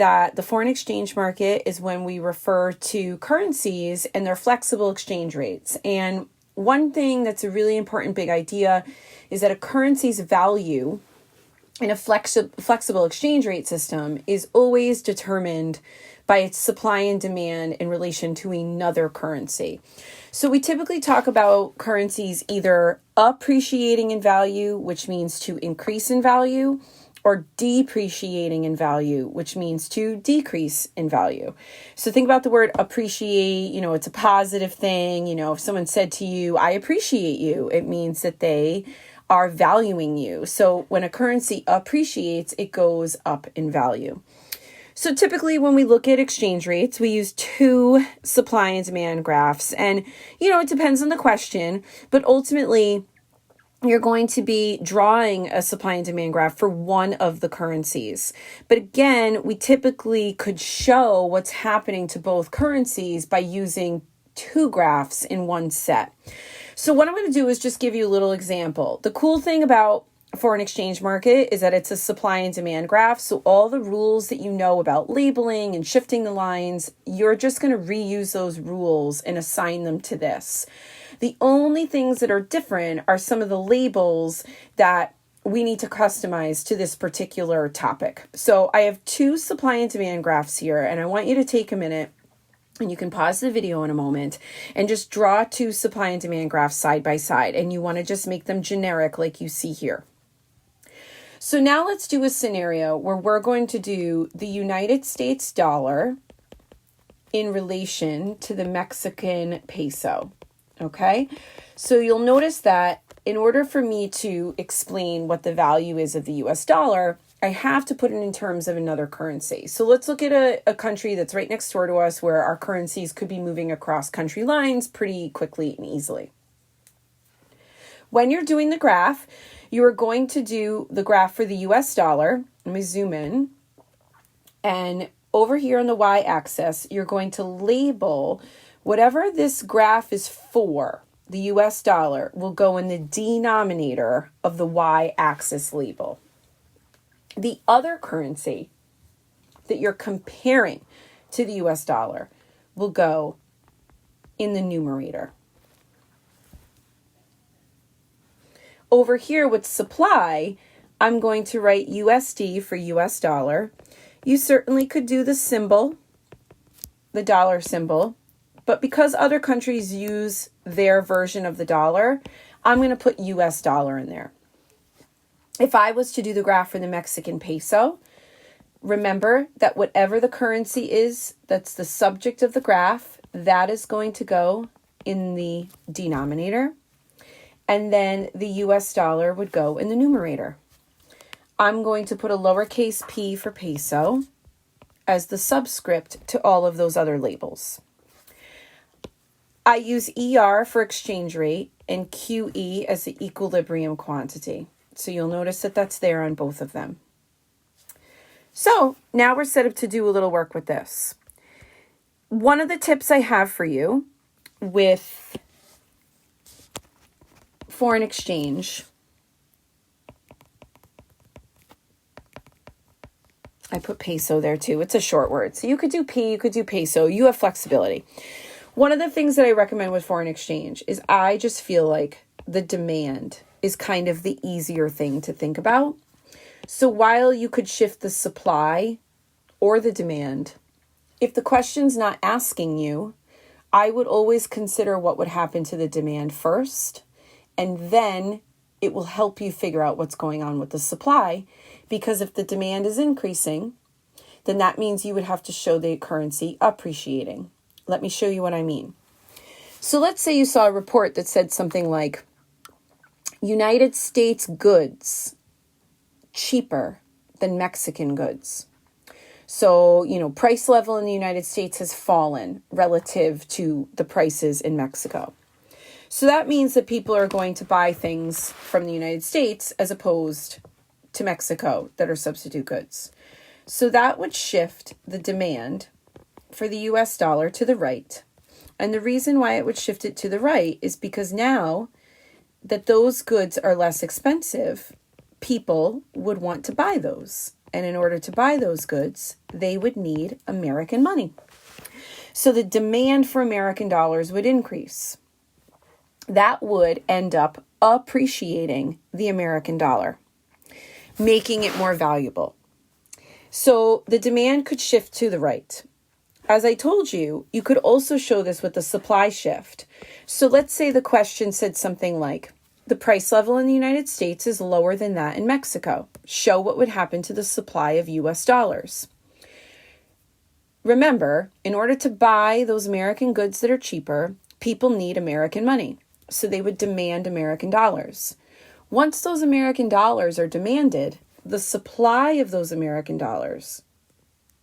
that the foreign exchange market is when we refer to currencies and their flexible exchange rates. And one thing that's a really important big idea is that a currency's value in a flexible exchange rate system is always determined by its supply and demand in relation to another currency. So we typically talk about currencies either appreciating in value, which means to increase in value, or depreciating in value, which means to decrease in value. So think about the word appreciate, it's a positive thing. If someone said to you, I appreciate you, it means that they are valuing you. So when a currency appreciates, it goes up in value. So typically when we look at exchange rates, we use two supply and demand graphs. And, it depends on the question, but ultimately you're going to be drawing a supply and demand graph for one of the currencies. But again, we typically could show what's happening to both currencies by using two graphs in one set. So what I'm going to do is just give you a little example. The cool thing about foreign exchange market is that it's a supply and demand graph. So all the rules that you know about labeling and shifting the lines, you're just going to reuse those rules and assign them to this. The only things that are different are some of the labels that we need to customize to this particular topic. So I have two supply and demand graphs here, and I want you to take a minute, and you can pause the video in a moment and just draw two supply and demand graphs side by side. And you want to just make them generic like you see here. So now let's do a scenario where we're going to do the United States dollar in relation to the Mexican peso. Okay, so you'll notice that in order for me to explain what the value is of the US dollar, I have to put it in terms of another currency. So let's look at a country that's right next door to us where our currencies could be moving across country lines pretty quickly and easily. When you're doing the graph, you are going to do the graph for the US dollar. Let me zoom in. And over here on the y-axis, you're going to label whatever this graph is for, the US dollar, will go in the denominator of the y-axis label. The other currency that you're comparing to the US dollar will go in the numerator. Over here with supply, I'm going to write USD for US dollar. You certainly could do the symbol, the dollar symbol, but because other countries use their version of the dollar, I'm going to put US dollar in there. If I was to do the graph for the Mexican peso, remember that whatever the currency is that's the subject of the graph, that is going to go in the denominator. And then the US dollar would go in the numerator. I'm going to put a lowercase p for peso as the subscript to all of those other labels. I use ER for exchange rate and QE as the equilibrium quantity. So you'll notice that that's there on both of them. So now we're set up to do a little work with this. One of the tips I have for you with foreign exchange, I put peso there too. It's a short word. So you could do P, you could do peso. You have flexibility. One of the things that I recommend with foreign exchange is I just feel like the demand is kind of the easier thing to think about. So while you could shift the supply or the demand, if the question's not asking you, I would always consider what would happen to the demand first, and then it will help you figure out what's going on with the supply, because if the demand is increasing, then that means you would have to show the currency appreciating. Let me show you what I mean. So let's say you saw a report that said something like, United States goods cheaper than Mexican goods. So, price level in the United States has fallen relative to the prices in Mexico. So that means that people are going to buy things from the United States as opposed to Mexico that are substitute goods. So that would shift the demand for the US dollar to the right. And the reason why it would shift it to the right is because now that those goods are less expensive, people would want to buy those. And in order to buy those goods, they would need American money. So the demand for American dollars would increase. That would end up appreciating the American dollar, making it more valuable. So the demand could shift to the right. As I told you, you could also show this with the supply shift. So let's say the question said something like, the price level in the United States is lower than that in Mexico. Show what would happen to the supply of US dollars. Remember, in order to buy those American goods that are cheaper, people need American money. So they would demand American dollars. Once those American dollars are demanded, the supply of those American dollars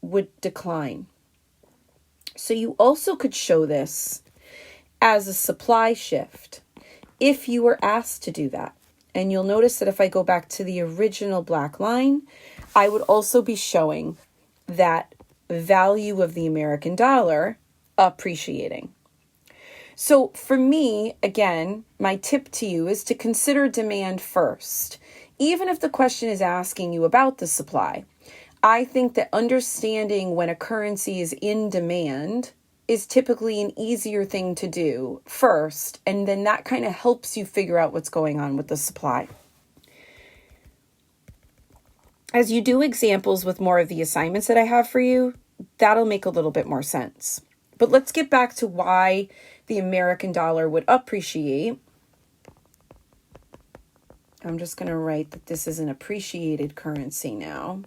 would decline. So you also could show this as a supply shift if you were asked to do that. And you'll notice that if I go back to the original black line, I would also be showing that value of the American dollar appreciating. So for me, again, my tip to you is to consider demand first. Even if the question is asking you about the supply, I think that understanding when a currency is in demand is typically an easier thing to do first, and then that kind of helps you figure out what's going on with the supply. As you do examples with more of the assignments that I have for you, that'll make a little bit more sense. But let's get back to why the American dollar would appreciate. I'm just going to write that this is an appreciated currency now.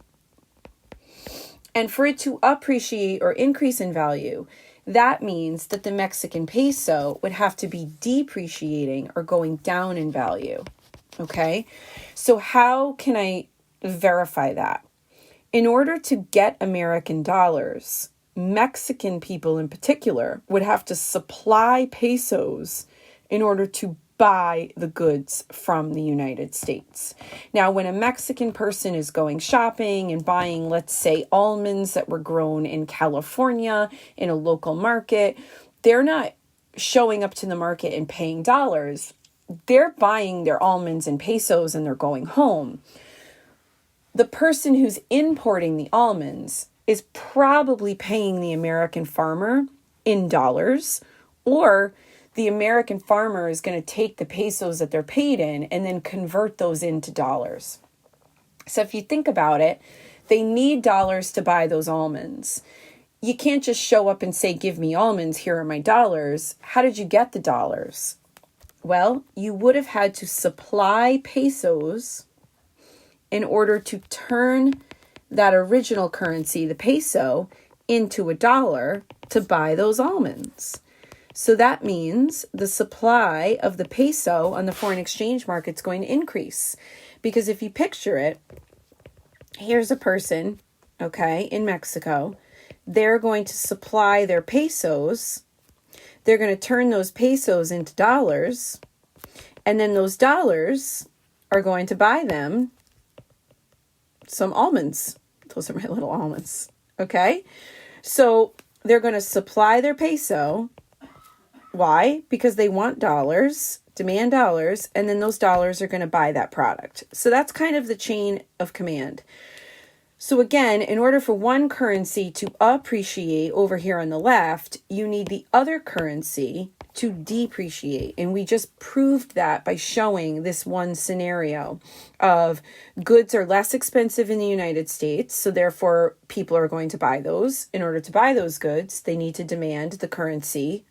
And for it to appreciate or increase in value, that means that the Mexican peso would have to be depreciating or going down in value. Okay? So how can I verify that? In order to get American dollars, Mexican people in particular would have to supply pesos in order to buy the goods from the United States. Now, when a Mexican person is going shopping and buying, let's say, almonds that were grown in California in a local market, they're not showing up to the market and paying dollars. They're buying their almonds in pesos and they're going home. The person who's importing the almonds is probably paying the American farmer in dollars, or the American farmer is going to take the pesos that they're paid in and then convert those into dollars. So if you think about it, they need dollars to buy those almonds. You can't just show up and say, give me almonds, here are my dollars. How did you get the dollars? Well, you would have had to supply pesos in order to turn that original currency, the peso, into a dollar to buy those almonds. So that means the supply of the peso on the foreign exchange market is going to increase. Because if you picture it, here's a person, okay, in Mexico. They're going to supply their pesos. They're going to turn those pesos into dollars. And then those dollars are going to buy them some almonds. Those are my little almonds, okay? So they're going to supply their peso. Why? Because they want dollars, demand dollars, and then those dollars are going to buy that product. So that's kind of the chain of command. So again, in order for one currency to appreciate over here on the left, you need the other currency to depreciate. And we just proved that by showing this one scenario of goods are less expensive in the United States. So therefore, people are going to buy those. In order to buy those goods, they need to demand the currency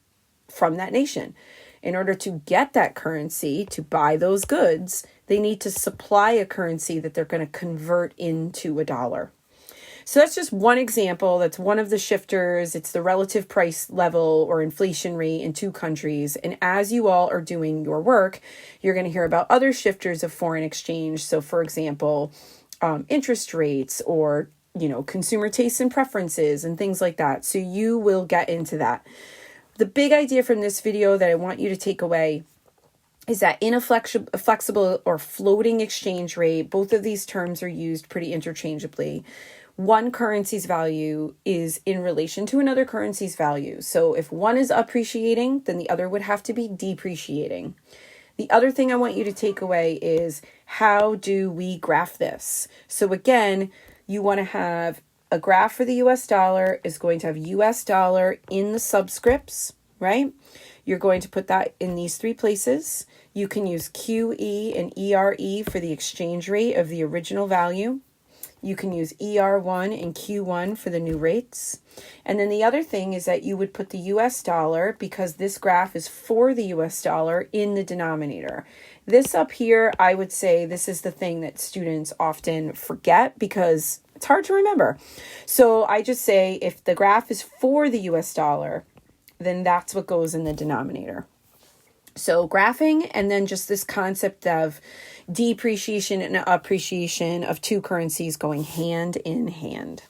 from that nation. In order to get that currency to buy those goods, they need to supply a currency that they're going to convert into a dollar. So that's just one example. That's one of the shifters. It's the relative price level or inflation rate in two countries. And as you all are doing your work, you're going to hear about other shifters of foreign exchange. So for example, interest rates or, consumer tastes and preferences and things like that. So you will get into that. The big idea from this video that I want you to take away is that in a flexible or floating exchange rate, both of these terms are used pretty interchangeably. One currency's value is in relation to another currency's value. So if one is appreciating, then the other would have to be depreciating. The other thing I want you to take away is, how do we graph this? So again, you want to have a graph for the US dollar is going to have US dollar in the subscripts, right? You're going to put that in these three places. You can use QE and ERE for the exchange rate of the original value. You can use ER1 and Q1 for the new rates. And then the other thing is that you would put the US dollar, because this graph is for the US dollar, in the denominator. This up here, I would say this is the thing that students often forget because it's hard to remember. So I just say if the graph is for the US dollar, then that's what goes in the denominator. So graphing, and then just this concept of depreciation and appreciation of two currencies going hand in hand.